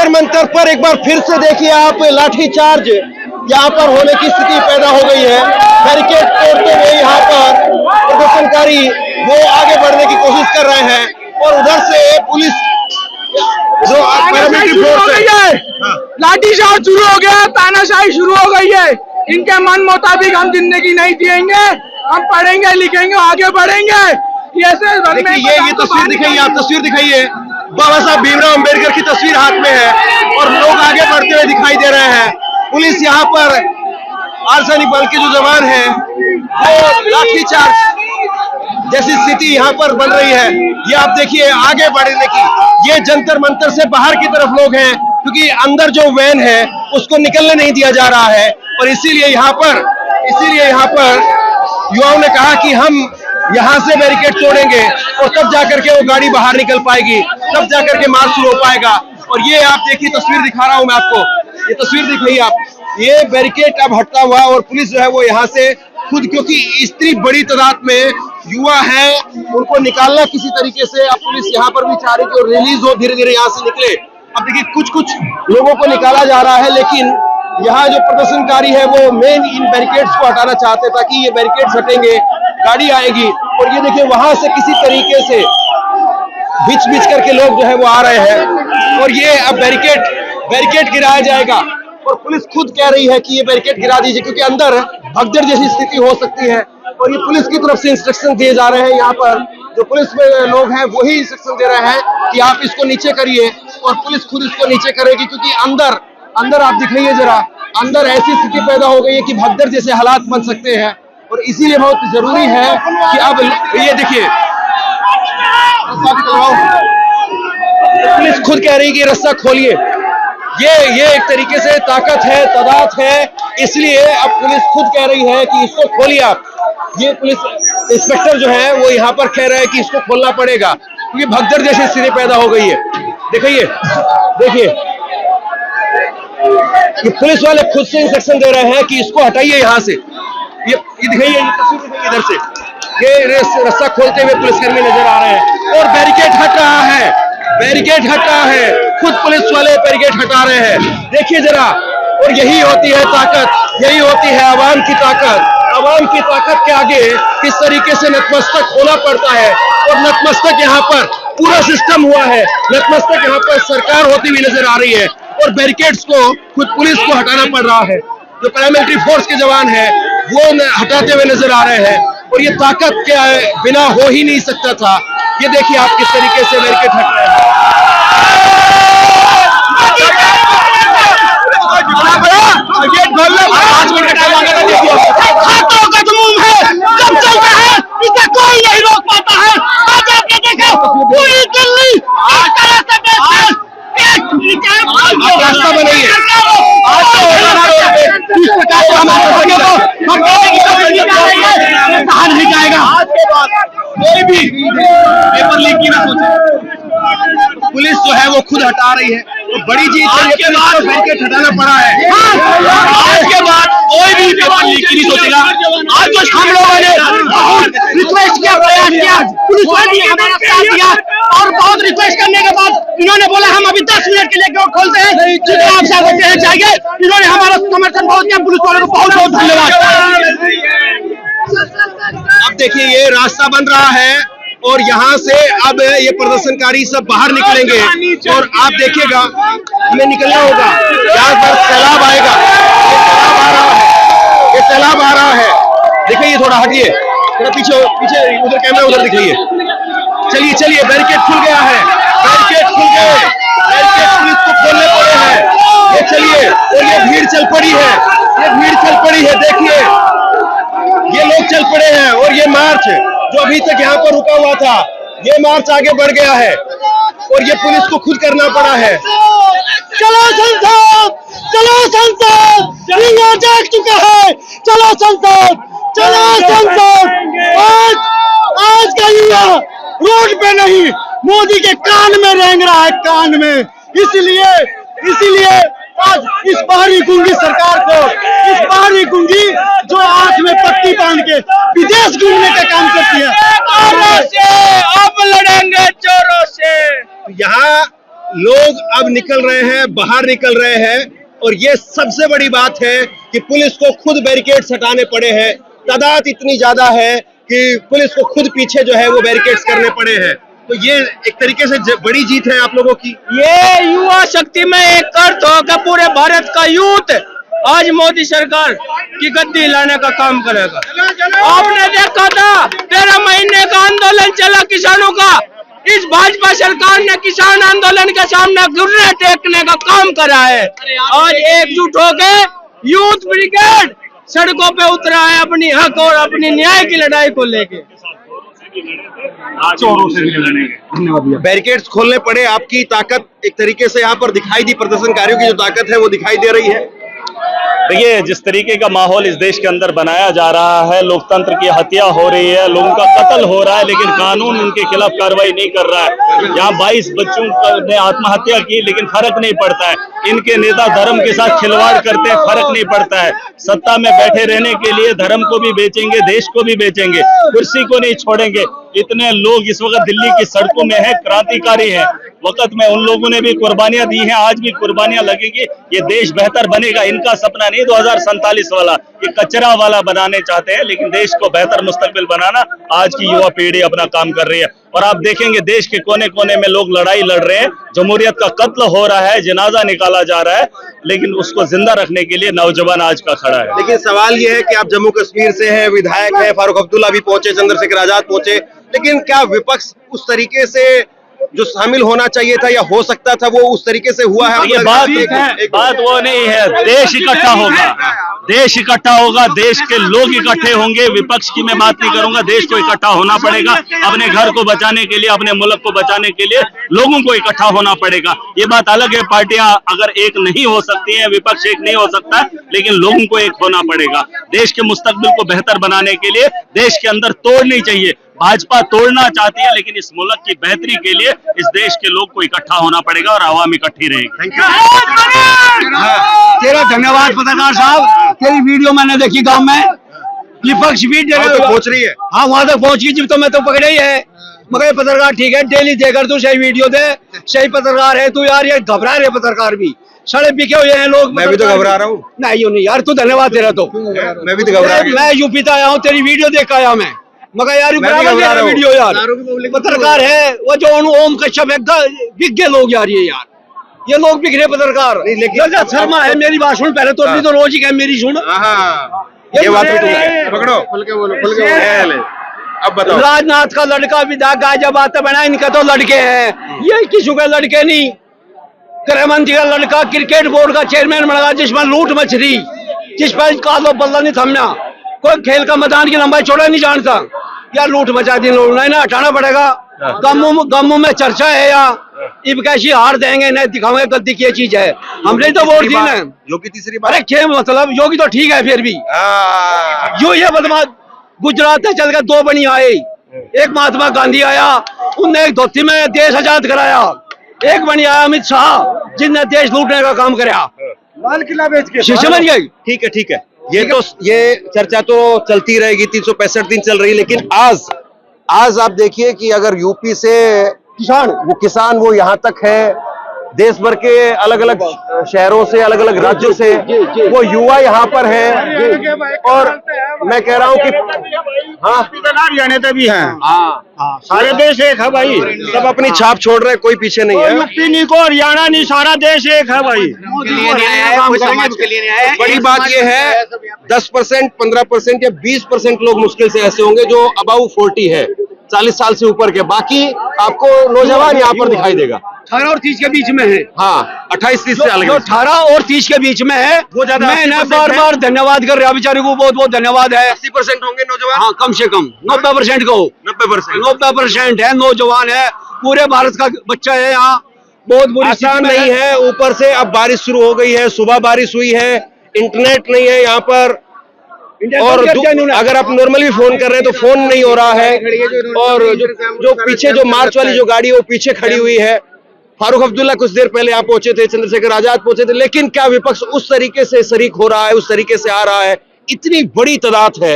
जंतर मंतर पर एक बार फिर से देखिए आप, लाठीचार्ज यहाँ पर होने की स्थिति पैदा हो गई है। बैरिकेड तोड़ते हुए यहाँ पर प्रदर्शनकारी वो आगे बढ़ने की कोशिश कर रहे हैं और उधर से पुलिस जो पैरामिलिट्री फोर्स है, लाठीचार्ज शुरू हो गया, तानाशाही शुरू हो गई है। इनके मन मुताबिक हम जिंदगी नहीं जिएंगे, हम पढ़ेंगे लिखेंगे आगे बढ़ेंगे। देखिए ये तस्वीर दिखाइए, आप तस्वीर दिखाइए, बाबा साहब भीमराव अंबेडकर की तस्वीर हाथ में है और लोग आगे बढ़ते हुए दिखाई दे रहे हैं। पुलिस यहाँ पर अर्धसैनिक बल के जो जवान हैं वो लाठीचार्ज जैसी स्थिति यहाँ पर बन रही है। ये आप देखिए आगे बढ़ने की, ये जंतर मंतर से बाहर की तरफ लोग हैं क्योंकि अंदर जो वैन है उसको निकलने नहीं दिया जा रहा है और इसीलिए यहाँ पर युवाओं ने कहा कि हम यहाँ से बैरिकेड तोड़ेंगे और तब जाकर के वो गाड़ी बाहर निकल पाएगी, तब जाकर के मार्च शुरू हो पाएगा। और ये आप देखिए तस्वीर दिखा रहा हूं मैं आपको, ये तस्वीर दिखाइए आप, ये बैरिकेड अब हटता हुआ और पुलिस जो है वो यहाँ से खुद, क्योंकि इतनी बड़ी तादाद में युवा है उनको निकालना किसी तरीके से, अब पुलिस यहाँ पर भी चाह रही कि रिलीज हो, धीरे धीरे यहाँ से निकले। अब देखिए कुछ लोगों को निकाला जा रहा है, लेकिन यहाँ जो प्रदर्शनकारी है वो मेन इन बैरिकेड्स को हटाना चाहते ताकि ये बैरिकेड्स हटेंगे, गाड़ी आएगी। और ये देखिए वहां से किसी तरीके से बीच करके लोग जो है वो आ रहे हैं और ये अब बैरिकेड गिराया जाएगा और पुलिस खुद कह रही है कि ये बैरिकेड गिरा दीजिए क्योंकि अंदर भगदड़ जैसी स्थिति हो सकती है। और ये पुलिस की तरफ से इंस्ट्रक्शन दिए जा रहे हैं, यहाँ पर जो पुलिस में लोग हैं वही इंस्ट्रक्शन दे रहे हैं कि आप इसको नीचे करिए और पुलिस खुद इसको नीचे करेगी क्योंकि अंदर आप दिखाइए जरा, अंदर ऐसी स्थिति पैदा हो गई है कि भगदड़ जैसे हालात बन सकते हैं और इसीलिए बहुत जरूरी है कि अब ये देखिए पुलिस खुद कह रही है कि रास्ता खोलिए। ये एक तरीके से ताकत है, तादाद है, इसलिए अब पुलिस खुद कह रही है कि इसको खोलिए आप। ये पुलिस इंस्पेक्टर जो है वो यहाँ पर कह रहे हैं कि इसको खोलना पड़ेगा क्योंकि भगदड़ जैसी स्थिति पैदा हो गई है। देखिए ये पुलिस वाले खुद से इंस्ट्रक्शन दे रहे हैं कि इसको हटाइए यहाँ से। ये दिखाइए, इधर से ये रास्ता खोलते हुए पुलिसकर्मी नजर आ रहे हैं और बैरिकेड हट रहा है, खुद पुलिस वाले बैरिकेड हटा रहे हैं। देखिए जरा, और यही होती है ताकत, यही होती है आवाम की ताकत। आवाम की ताकत के आगे किस तरीके से नतमस्तक होना पड़ता है और नतमस्तक यहाँ पर पूरा सिस्टम हुआ है, नतमस्तक यहाँ पर सरकार होती हुई नजर आ रही है और बैरिकेड्स को खुद पुलिस को हटाना पड़ रहा है। जो पैरामिलिट्री फोर्स के जवान हैं वो हटाते हुए नजर आ रहे हैं और ये ताकत के बिना हो ही नहीं सकता था। ये देखिए आप किस तरीके से बैरिकेड हट रहे हैं। कोई नहीं रोक पाता है। आज आपने देखा पूरी दिल्ली रास्ता बनाइए, नहीं जाएगा। आज के बाद कोई भी पेपर लीक की ना सोचे, पुलिस जो है वो खुद हटा रही है तो बड़ी चीज बैरिकेड हटाना पड़ा है। आज के बाद कोई भी पेपर लीक की नहीं सोचेगा। आज जो हम लोगों ने बहुत रिक्वेस्ट किया, प्रयास किया, पुलिस वाले ने हमारा साथ दिया और बहुत रिक्वेस्ट करने के बाद इन्होंने बोला हम अभी 10 मिनट के लिए खोलते हैं, जितना आप साथ कहना चाहिए। इन्होंने हमारा समर्थन बहुत किया, पुलिस वालों को बहुत बहुत धन्यवाद। अब देखिए ये रास्ता बन रहा है और यहाँ से अब ये प्रदर्शनकारी सब बाहर निकलेंगे और आप देखिएगा हमें निकलना होगा। यहाँ पर सैलाब आएगा, ये सैलाब आ रहा है। देखिए थोड़ा हटिए, थोड़ा पीछे उधर कैमरा उधर दिखाइए। चलिए बैरिकेड खुल गया है, बैरिकेड खुल गए, बैरिकेड पुलिस को खोलने पड़े हैं। ये चलिए, और ये भीड़ चल पड़ी है, देखिए ये लोग चल पड़े हैं और ये मार्च जो अभी तक यहाँ पर रुका हुआ था, ये मार्च आगे बढ़ गया है और ये पुलिस को खुद करना पड़ा है। चलो संसद, चलो संसद, युवा जाग चुका है। चलो संसद, चलो संसद। आज का युवा रोड पे नहीं, मोदी के कान में रेंग रहा है, कान में। इसलिए आज इस बाहरी गुंगी सरकार को, इस बाहरी गुंगी जो आंख में पट्टी बांध के विदेश घूमने का काम करती है, अब लड़ेंगे चोरों से। यहाँ लोग अब निकल रहे हैं, बाहर निकल रहे हैं, और ये सबसे बड़ी बात है कि पुलिस को खुद बैरिकेड्स हटाने पड़े हैं। तादाद इतनी ज्यादा है कि पुलिस को खुद पीछे जो है वो बैरिकेड्स करने पड़े हैं। तो ये एक तरीके से बड़ी जीत है आप लोगों की। ये युवा शक्ति में एक अर्थ होगा, पूरे भारत का यूथ आज मोदी सरकार की गद्दी लाने का काम करेगा। आपने देखा था 13 महीने का आंदोलन चला किसानों का, इस भाजपा सरकार ने किसान आंदोलन के सामने घुटने टेकने का काम करा है। आज एकजुट होकर यूथ ब्रिगेड सड़कों पे उतरा है अपनी हक और अपनी न्याय की लड़ाई को लेके। बैरिकेड्स खोलने पड़े, आपकी ताकत एक तरीके से यहाँ पर दिखाई दी, प्रदर्शनकारियों की जो ताकत है वो दिखाई दे रही है। देखिए, जिस तरीके का माहौल इस देश के अंदर बनाया जा रहा है, लोकतंत्र की हत्या हो रही है, लोगों का कत्ल हो रहा है, लेकिन कानून उनके खिलाफ कार्रवाई नहीं कर रहा है। यहाँ 22 बच्चों ने आत्महत्या की, लेकिन फर्क नहीं पड़ता है। इनके नेता धर्म के साथ खिलवाड़ करते हैं, फर्क नहीं पड़ता है। सत्ता में बैठे रहने के लिए धर्म को भी बेचेंगे, देश को भी बेचेंगे, कुर्सी को नहीं छोड़ेंगे। इतने लोग इस वक्त दिल्ली की सड़कों में हैं, क्रांतिकारी हैं। वक्त में उन लोगों ने भी कुर्बानियां दी हैं, आज भी कुर्बानियां लगेगी। ये देश बेहतर बनेगा, इनका सपना नहीं 2047 वाला, ये कचरा वाला बनाने चाहते हैं, लेकिन देश को बेहतर मुस्तकबिल बनाना आज की युवा पीढ़ी अपना काम कर रही है। और आप देखेंगे देश के कोने कोने में लोग लड़ाई लड़ रहे हैं, जमहूरियत का कत्ल हो रहा है, जनाजा निकाला जा रहा है, लेकिन उसको जिंदा रखने के लिए नौजवान आज का खड़ा है। लेकिन सवाल ये है कि आप जम्मू कश्मीर से हैं, विधायक हैं, फारूक अब्दुल्ला भी पहुंचे, चंद्रशेखर आजाद पहुंचे, लेकिन क्या विपक्ष उस तरीके से जो शामिल होना चाहिए था या हो सकता था वो उस तरीके से हुआ है? ये बात वो नहीं है। देश इकट्ठा होगा, देश इकट्ठा होगा, देश के लोग इकट्ठे होंगे। विपक्ष की मैं बात नहीं करूंगा, देश को इकट्ठा होना पड़ेगा। अपने घर को बचाने के लिए, अपने मुल्क को बचाने के लिए लोगों को इकट्ठा होना पड़ेगा। ये बात अलग है, पार्टियां अगर एक नहीं हो सकती हैं, विपक्ष एक नहीं हो सकता है, लेकिन लोगों को एक होना पड़ेगा। देश के मुस्तकबिल को बेहतर बनाने के लिए देश के अंदर तोड़ नहीं चाहिए। भाजपा तोड़ना चाहती है, लेकिन इस मुल्क की बेहतरी के लिए इस देश के लोग को इकट्ठा होना पड़ेगा और आवाम इकट्ठी रहेगी। तेरा धन्यवाद पत्रकार साहब, तेरी वीडियो मैंने देखी गांव में, विपक्ष भी पहुंच रही है। हाँ, वहां तक पहुंच गई, जब तो मैं तो पकड़े ही है। मगर पत्रकार ठीक है, डेली देकर तू सही वीडियो दे, सही पत्रकार है तू यार। ये घबरा रहे पत्रकार भी, सारे बिके हुए हैं लोग। मैं भी तो घबरा रहा हूँ। नहीं नहीं यार, तू धन्यवाद तेरा तो। मैं भी तो घबरा रहा हूँ। मैं यूपी से आया हूँ, तेरी वीडियो देख आया मैं। मगर यार बराबर वीडियो यार, पत्रकार है वो जो ओम कश्यप है, बिक गए लोग यार। ये लोग बिक रहे पत्रकार। रजत शर्मा है, मेरी बात सुन पहले तो, तो रोज ही कह मेरी सुन। ये बात भी है, पकड़ो, खुल के बोलो, खुल के बोलो। अब बताओ, राजनाथ का लड़का विधायक गाजियाबाद बना, इनके तो लड़के हैं, ये किसी के लड़के नहीं। गृह मंत्री का लड़का क्रिकेट बोर्ड का चेयरमैन बना, जिसमें लूट मछली, जिस पर कालो बल्ला नहीं थमना, कोई खेल का मैदान की लंबाई चौड़ा नहीं जानता यार। लूट मचा दी लोग, नहीं ना हटाना पड़ेगा। गम्मू में चर्चा है यार, इब कैसी हार देंगे, नहीं दिखाओगे गद्दी की चीज है। हमने तो वोट दी ना, योगी तीसरी बार। अरे क्या मतलब, योगी तो ठीक है फिर भी। जो ये बदमाश गुजरात से चल कर 2 बनी आए, एक महात्मा गांधी आया, उनने एक धोती में देश आजाद कराया। एक बनी आया अमित शाह, जिनने देश लूटने का काम कराया, लाल किला बेच के। समझ गए? ठीक है, ठीक है। ये चर्चा तो चलती रहेगी, 365 दिन चल रही। लेकिन आज आप देखिए कि अगर यूपी से किसान वो यहाँ तक है, देश भर के अलग अलग शहरों से, अलग अलग राज्यों से वो युवा यहाँ पर है। और मैं कह रहा हूँ कि हाँ, हरियाणा भी हैं, सारे देश एक है भाई, सब अपनी छाप छोड़ रहे हैं, कोई पीछे नहीं है। यूपी नहीं को हरियाणा नहीं, सारा देश एक है भाई। बड़ी बात ये है 10%, 15% या 20% लोग मुश्किल से ऐसे होंगे जो अबाउ 40 है, 40 साल से ऊपर के। बाकी आपको नौजवान यहाँ पर दिखाई देगा। 18 और 30 के बीच में है। हाँ, 28-30 से अलग। 18 और 30 के बीच में है। वो ज्यादा मैं बार धन्यवाद कर रहा बेचारे को, बहुत बहुत धन्यवाद है। 80% होंगे नौजवान। हाँ, कम से कम 90% को 90% है, नौजवान है, पूरे भारत का बच्चा है यहाँ। बहुत बुरी आसान नहीं है। ऊपर से अब बारिश शुरू हो गई है, सुबह बारिश हुई है, इंटरनेट नहीं है यहाँ पर, और अगर आप नॉर्मली फोन कर रहे हैं तो फोन नहीं हो रहा है। और जो पीछे जो मार्च वाली जो गाड़ी है वो पीछे खड़ी हुई है। फारूक अब्दुल्ला कुछ देर पहले यहाँ पहुंचे थे, चंद्रशेखर आजाद पहुंचे थे, लेकिन क्या विपक्ष उस तरीके से शरीक हो रहा है, उस तरीके से आ रहा है? इतनी बड़ी तादाद है,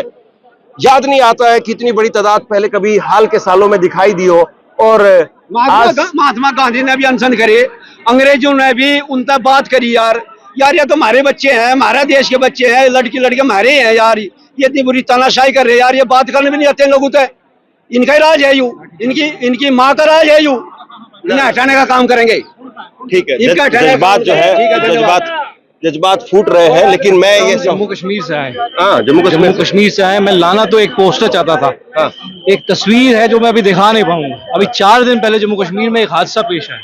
याद नहीं आता है कि इतनी बड़ी तादाद पहले कभी हाल के सालों में दिखाई दी हो। और महात्मा गांधी ने भी अनशन करे, अंग्रेजों ने भी उनसे बात करी यार ये तो हमारे बच्चे हैं, हमारे देश के बच्चे हैं, लड़की लड़के हमारे हैं यार, ये इतनी बुरी तानाशाही कर रहे हैं यार, ये बात करने भी नहीं आते लोगों से। इनका ही राज है यूं, इनकी माँ का राज है यूं, इन्हें हटाने का काम करेंगे। ठीक है, जज्बात जो है जज्बात फूट रहे हैं, लेकिन मैं ये जम्मू कश्मीर से आए। हाँ, जम्मू कश्मीर से आए। मैं लाना तो एक पोस्टर चाहता था। हाँ। एक तस्वीर है जो मैं अभी दिखा नहीं पाऊंगा। अभी 4 दिन पहले जम्मू कश्मीर में एक हादसा पेश आया।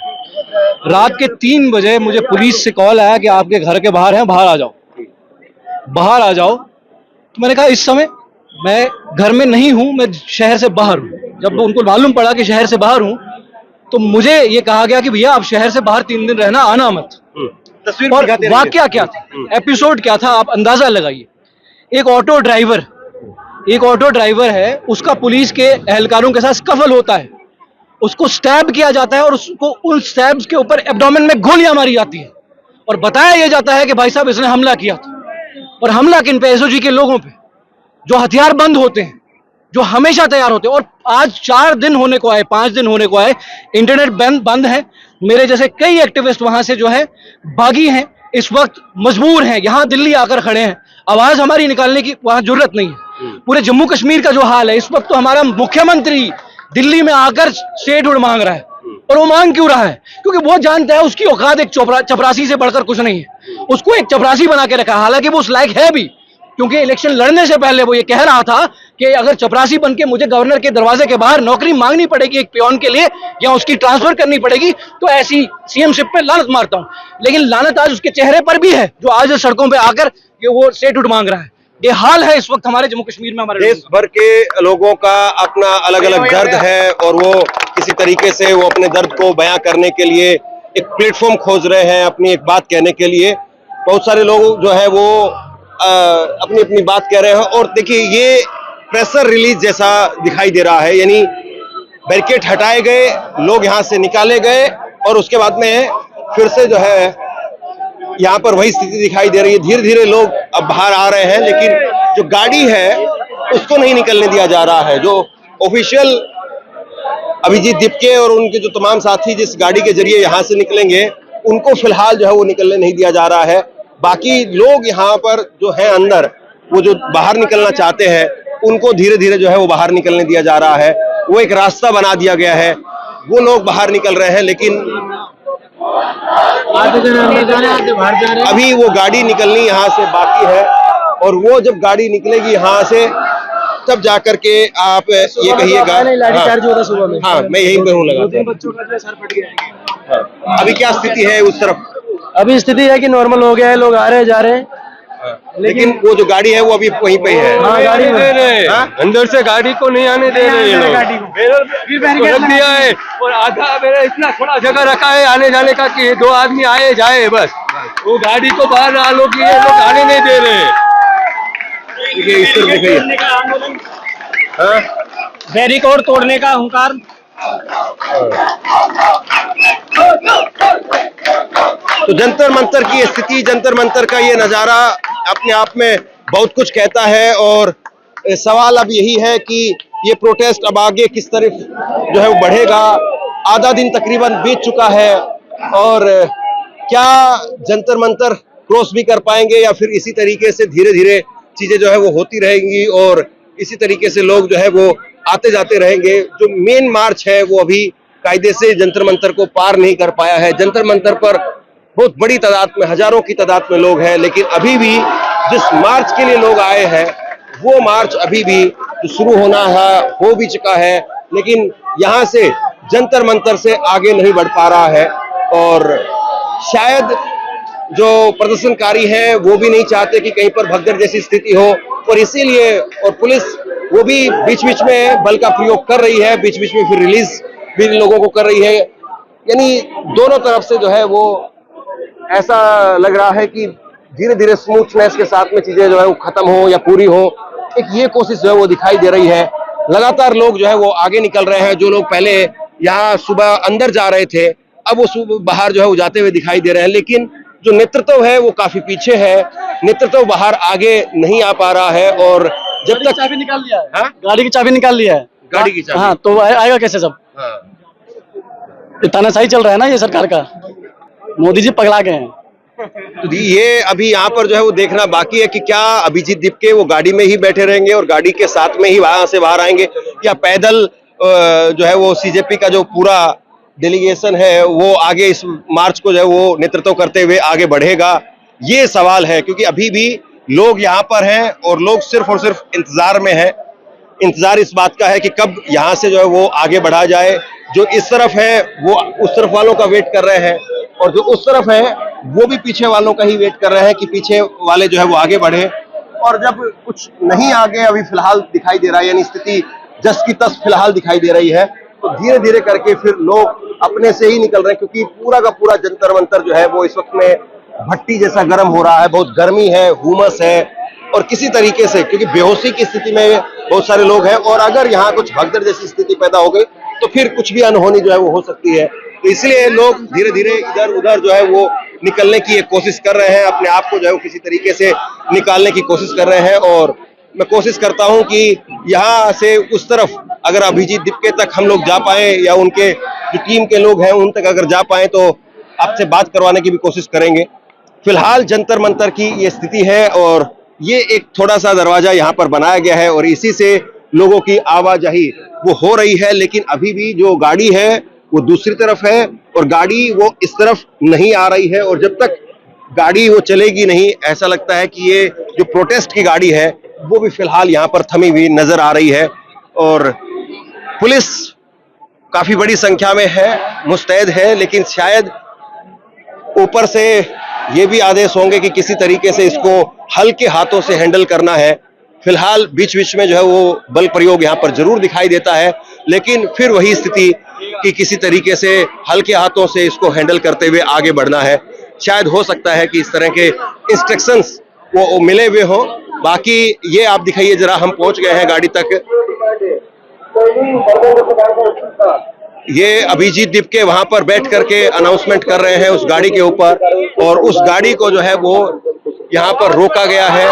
रात के 3 बजे मुझे पुलिस से कॉल आया कि आपके घर के बाहर हैं, बाहर आ जाओ, बाहर आ जाओ। तो मैंने कहा इस समय मैं घर में नहीं हूं, मैं शहर से बाहर हूं। जब उनको मालूम पड़ा कि शहर से बाहर हूं तो मुझे ये कहा गया कि भैया आप शहर से बाहर 3 दिन रहना, आना मत। तस्वीर और वाकया क्या था, एपिसोड क्या था, आप अंदाजा लगाइए। एक ऑटो ड्राइवर है, उसका पुलिस के एहलकारों के साथ स्कफल होता है, उसको स्टैब किया जाता है और उसको उन स्टैब्स के ऊपर एब्डोमेन में गोलियां मारी जाती है और बताया यह जाता है कि भाई साहब इसने हमला किया था। और हमला किन पे? एसओजी के लोगों पे, जो हथियार बंद होते हैं, जो हमेशा तैयार होते हैं। और आज 4 दिन होने को आए, 5 दिन होने को आए, इंटरनेट बंद है। मेरे जैसे कई एक्टिविस्ट वहां से जो है भागी हैं, इस वक्त मजबूर हैं, यहाँ दिल्ली आकर खड़े हैं। आवाज हमारी निकालने की वहां जरूरत नहीं है। पूरे जम्मू कश्मीर का जो हाल है इस वक्त, तो हमारा मुख्यमंत्री दिल्ली में आकर स्टेटहुड मांग रहा है। और वो मांग क्यों रहा है? क्योंकि वो जानता है उसकी औकात एक चपरासी से बढ़कर कुछ नहीं है। उसको एक चपरासी बना के रखा, हालांकि वो उस लायक है भी, क्योंकि इलेक्शन लड़ने से पहले वो ये कह रहा था कि अगर चपरासी बनके मुझे गवर्नर के दरवाजे के बाहर नौकरी मांगनी पड़ेगी एक पियोन के लिए, या उसकी ट्रांसफर करनी पड़ेगी, तो ऐसी सीएमशिप पे लानत मारता हूं। लेकिन लानत आज उसके चेहरे पर भी है, जो आज सड़कों पे आकर ये वो स्टेटहुड मांग रहा है। ये हाल है इस वक्त हमारे जम्मू कश्मीर में। हमारे देश भर के लोगों का अपना अलग अलग दर्द है और वो किसी तरीके से वो अपने दर्द को बयां करने के लिए एक प्लेटफॉर्म खोज रहे हैं, अपनी एक बात कहने के लिए। बहुत सारे लोग जो है वो अपनी अपनी बात कह रहे हैं। और देखिए, ये प्रेशर रिलीज जैसा दिखाई दे रहा है, यानी बैरिकेड हटाए गए, लोग यहाँ से निकाले गए और उसके बाद में फिर से जो है यहाँ पर वही स्थिति दिखाई दे रही है। धीरे धीरे लोग अब बाहर आ रहे हैं, लेकिन जो गाड़ी है उसको नहीं निकलने दिया जा रहा है। जो ऑफिशियल अभिजीत दीपके और उनके जो तमाम साथी जिस गाड़ी के जरिए यहाँ से निकलेंगे, उनको फिलहाल जो है वो निकलने नहीं दिया जा रहा है। बाकी लोग यहाँ पर जो है अंदर, वो जो बाहर निकलना चाहते हैं, उनको धीरे धीरे जो है वो बाहर निकलने दिया जा रहा है। वो एक रास्ता बना दिया गया है, वो लोग बाहर निकल रहे हैं, लेकिन अभी वो गाड़ी निकलनी यहाँ से बाकी है। और वो जब गाड़ी निकलेगी यहाँ से, तब जाकर के आप ये कहिएगा। हाँ, मैं यहीं पे हूँ लगा। अभी क्या स्थिति है उस तरफ? अभी स्थिति है कि नॉर्मल हो गया है, लोग आ रहे जा रहे हैं, लेकिन वो जो गाड़ी है वो अभी वहीं पे है। हाँ, गाड़ी दे रहे, अंदर से गाड़ी को नहीं आने दे रहे हैं। गाड़ी को रख दिया है और आधा मेरा इतना थोड़ा जगह रखा है आने जाने का कि 2 आदमी आए जाए बस। वो गाड़ी को बाहर आ लो कि ये लोग आने नहीं दे रहे। इस तरफ देखिए, बैरिकेड तोड़ने का हुंकार। तो जंतर मंतर की स्थिति, जंतर मंतर का ये नजारा अपने आप में बहुत कुछ कहता है। और सवाल अब यही है कि ये प्रोटेस्ट अब आगे किस तरफ जो है वो बढ़ेगा। आधा दिन तकरीबन बीत चुका है और क्या जंतर मंतर क्रॉस भी कर पाएंगे, या फिर इसी तरीके से धीरे धीरे चीजें जो है वो होती रहेंगी और इसी तरीके से लोग जो है वो आते जाते रहेंगे। जो मेन मार्च है वो अभी कायदे से जंतर मंतर को पार नहीं कर पाया है। जंतर मंतर पर बहुत बड़ी तादाद में, हजारों की तादाद में लोग हैं, लेकिन अभी भी जिस मार्च के लिए लोग आए हैं वो मार्च अभी भी जो शुरू होना है हो भी चुका है, लेकिन यहाँ से जंतर मंतर से आगे नहीं बढ़ पा रहा है। और शायद जो प्रदर्शनकारी हैं वो भी नहीं चाहते कि कहीं पर भगदड़ जैसी स्थिति हो, और इसीलिए और पुलिस वो भी बीच बीच में बल का प्रयोग कर रही है, बीच बीच में फिर रिलीज भी लोगों को कर रही है। यानी दोनों तरफ से जो है वो ऐसा लग रहा है कि धीरे धीरे स्मूथनेस के साथ में चीजें जो है वो खत्म हो या पूरी हो, एक ये कोशिश जो है वो दिखाई दे रही है। लगातार लोग जो है वो आगे निकल रहे हैं। जो लोग पहले यहाँ सुबह अंदर जा रहे थे, अब वो सुबह बाहर जो है वो जाते हुए दिखाई दे रहे हैं, लेकिन जो नेतृत्व है वो काफी पीछे है। नेतृत्व बाहर आगे नहीं आ पा रहा है। और जब तक चाबी निकाल लिया है, हाँ? गाड़ी की चाबी निकाल लिया है, गाड़ी की चाबी, हाँ, तो आएगा कैसे सब? हाँ। ये तानाशाही चल रहा है ना ये सरकार का, मोदी जी पगला गए हैं। तो ये अभी यहाँ पर जो है वो देखना बाकी है कि क्या अभिजीत दीपके वो गाड़ी में ही बैठे रहेंगे और गाड़ी के साथ में ही वहां से बाहर आएंगे, या पैदल जो है वो सीजेपी का जो पूरा डेलीगेशन है वो आगे इस मार्च को जो है वो नेतृत्व करते हुए आगे बढ़ेगा, ये सवाल है। क्योंकि अभी भी लोग यहाँ पर हैं और लोग सिर्फ और सिर्फ इंतजार में हैं। इंतजार इस बात का है कि कब यहाँ से जो है वो आगे बढ़ा जाए। जो इस तरफ है वो उस तरफ वालों का वेट कर रहे हैं, और जो उस तरफ है वो भी पीछे वालों का ही वेट कर रहे हैं कि पीछे वाले जो है वो आगे बढ़े। और जब कुछ नहीं आगे अभी फिलहाल दिखाई दे रहा है, यानी स्थिति जस की तस फिलहाल दिखाई दे रही है, तो धीरे धीरे करके फिर लोग अपने से ही निकल रहे हैं। क्योंकि पूरा का पूरा जंतर मंतर जो है वो इस वक्त में भट्टी जैसा गर्म हो रहा है, बहुत गर्मी है, हुमस है, और किसी तरीके से क्योंकि बेहोशी की स्थिति में बहुत सारे लोग हैं, और अगर यहाँ कुछ भगदड़ जैसी स्थिति पैदा हो गई तो फिर कुछ भी अनहोनी जो है वो हो सकती है। तो इसलिए लोग धीरे धीरे इधर उधर जो है वो निकलने की एक कोशिश कर रहे हैं, अपने आप को जो है वो किसी तरीके से निकालने की कोशिश कर रहे हैं। और मैं कोशिश करता हूं कि यहाँ से उस तरफ अगर अभिजीत दीपके तक हम लोग जा पाए, या उनके जो टीम के लोग हैं उन तक अगर जा पाए, तो आपसे बात करवाने की भी कोशिश करेंगे। फिलहाल जंतर मंतर की ये स्थिति है, और ये एक थोड़ा सा दरवाजा यहाँ पर बनाया गया है, और इसी से लोगों की आवाजाही वो हो रही है। लेकिन अभी भी जो गाड़ी है वो दूसरी तरफ है, और गाड़ी वो इस तरफ नहीं आ रही है। और जब तक गाड़ी वो चलेगी नहीं, ऐसा लगता है कि ये जो प्रोटेस्ट की गाड़ी है वो भी फिलहाल यहाँ पर थमी हुई नजर आ रही है। और पुलिस काफी बड़ी संख्या में है, मुस्तैद है, लेकिन शायद ऊपर से ये भी आदेश होंगे कि किसी तरीके से इसको हल्के हाथों से हैंडल करना है। फिलहाल बीच बीच में जो है वो बल प्रयोग यहाँ पर जरूर दिखाई देता है, लेकिन फिर वही स्थिति कि किसी तरीके से हल्के हाथों से इसको हैंडल करते हुए आगे बढ़ना है। शायद हो सकता है कि इस तरह के इंस्ट्रक्शंस वो मिले हुए हो। बाकी ये आप दिखाइए जरा, हम पहुंच गए हैं गाड़ी तक। ये अभिजीत दीपके वहां पर बैठ करके अनाउंसमेंट कर रहे हैं उस गाड़ी के ऊपर, और उस गाड़ी को जो है वो यहाँ पर रोका गया है।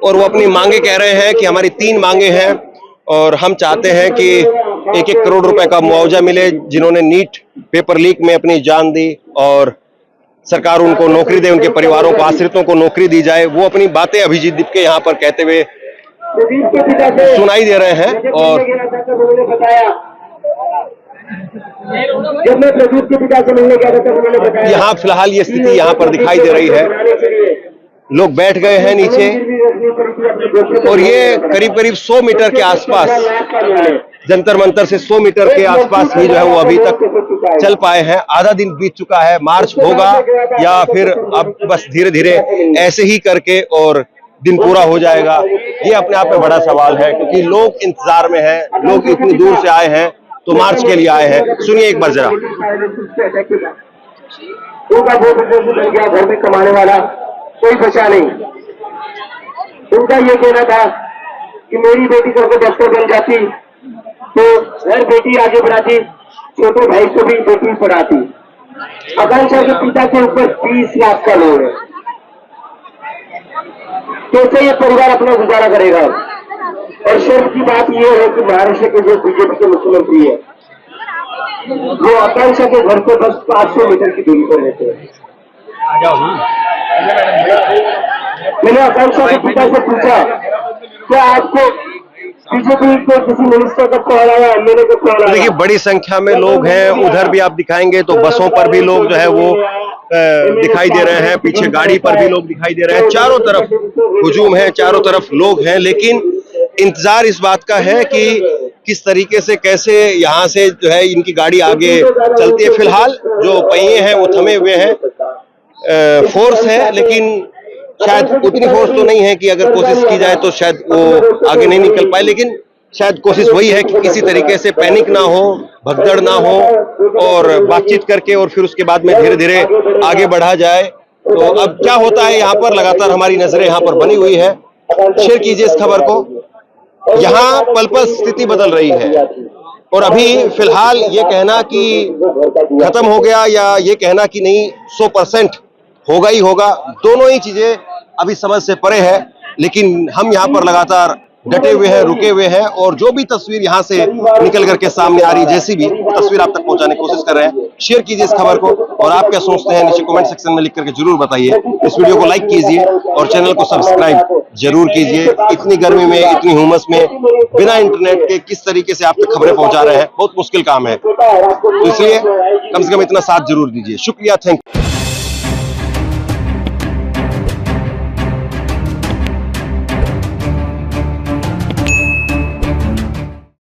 और वो अपनी मांगे कह रहे हैं कि हमारी 3 मांगे हैं, और हम चाहते हैं कि 1-1 करोड़ रुपए का मुआवजा मिले जिन्होंने नीट पेपर लीक में अपनी जान दी, और सरकार उनको नौकरी दे, उनके परिवारों को, आश्रितों को नौकरी दी जाए। वो अपनी बातें अभिजीत दीपके यहाँ पर कहते हुए सुनाई दे रहे हैं। और जब मैं प्रदीप के पिता से मिलने गया था तब उन्होंने बताया, यहाँ फिलहाल ये स्थिति यहाँ पर दिखाई दे रही है। लोग बैठ गए हैं नीचे, और ये करीब करीब 100 मीटर के आसपास, जंतर मंतर से 100 मीटर के आसपास ही जो है वो अभी तक चल पाए हैं। आधा दिन बीत चुका है। मार्च होगा या फिर अब बस धीरे धीरे ऐसे ही करके और दिन पूरा हो जाएगा, ये अपने आप में बड़ा सवाल है। क्योंकि लोग इंतजार में हैं, लोग इतनी दूर से आए हैं, तो मार्च के लिए आए हैं। सुनिए एक बार जरा। घर में कमाने वाला कोई बचा नहीं। उनका ये कहना था कि मेरी बेटी को डॉक्टर बन जाती तो हर बेटी आगे बढ़ाती, छोटे भाई को भी बेटी पढ़ाती। आकांक्षा के पिता के ऊपर 30 लाख का लोन है, कैसे ये परिवार अपना गुजारा करेगा? और शर्म की बात यह है कि महाराष्ट्र के जो बीजेपी के मुख्यमंत्री है वो आकांक्षा के घर से बस 500 मीटर की दूरी पर रहते हैं। मैंने आकांक्षा के पिता से पूछा, क्या आपको बीजेपी को किसी मिनिस्टर का कॉल आया, एमएलए का कॉल आया? देखिए बड़ी संख्या में लोग हैं, उधर भी आप दिखाएंगे तो बसों पर भी लोग जो है वो दिखाई दे रहे हैं, पीछे गाड़ी पर भी लोग दिखाई दे रहे हैं। चारों तरफ हुजूम है, चारों तरफ लोग हैं, लेकिन इंतजार इस बात का है कि किस तरीके से कैसे यहाँ से जो है इनकी गाड़ी आगे चलती है। फिलहाल जो पहिए हैं वो थमे हुए हैं, फोर्स है, लेकिन शायद उतनी फोर्स तो नहीं है कि अगर कोशिश की जाए तो शायद वो आगे नहीं निकल पाए। लेकिन शायद कोशिश वही है कि किसी तरीके से पैनिक ना हो, भगदड़ ना हो, और बातचीत करके और फिर उसके बाद में धीरे धीरे आगे बढ़ा जाए। तो अब क्या होता है यहाँ पर, लगातार हमारी नजरें यहाँ पर बनी हुई है। शेयर कीजिए इस खबर को। यहाँ पल पल स्थिति बदल रही है, और अभी फिलहाल ये कहना कि खत्म हो गया या ये कहना कि नहीं 100% होगा ही होगा, दोनों ही चीजें अभी समझ से परे है, लेकिन हम यहाँ पर लगातार डटे हुए हैं, रुके हुए हैं और जो भी तस्वीर यहाँ से निकल करके सामने आ रही है, जैसी भी तस्वीर आप तक पहुंचाने की कोशिश कर रहे हैं। शेयर कीजिए इस खबर को और आप क्या सोचते हैं नीचे कमेंट सेक्शन में लिख करके जरूर बताइए। इस वीडियो को लाइक कीजिए और चैनल को सब्सक्राइब जरूर कीजिए। इतनी गर्मी में, इतनी हुमस में बिना इंटरनेट के किस तरीके से आप तक खबरें पहुंचा रहे हैं, बहुत मुश्किल काम है। तो इसलिए कम से कम इतना साथ जरूर दीजिए। शुक्रिया, थैंक यू।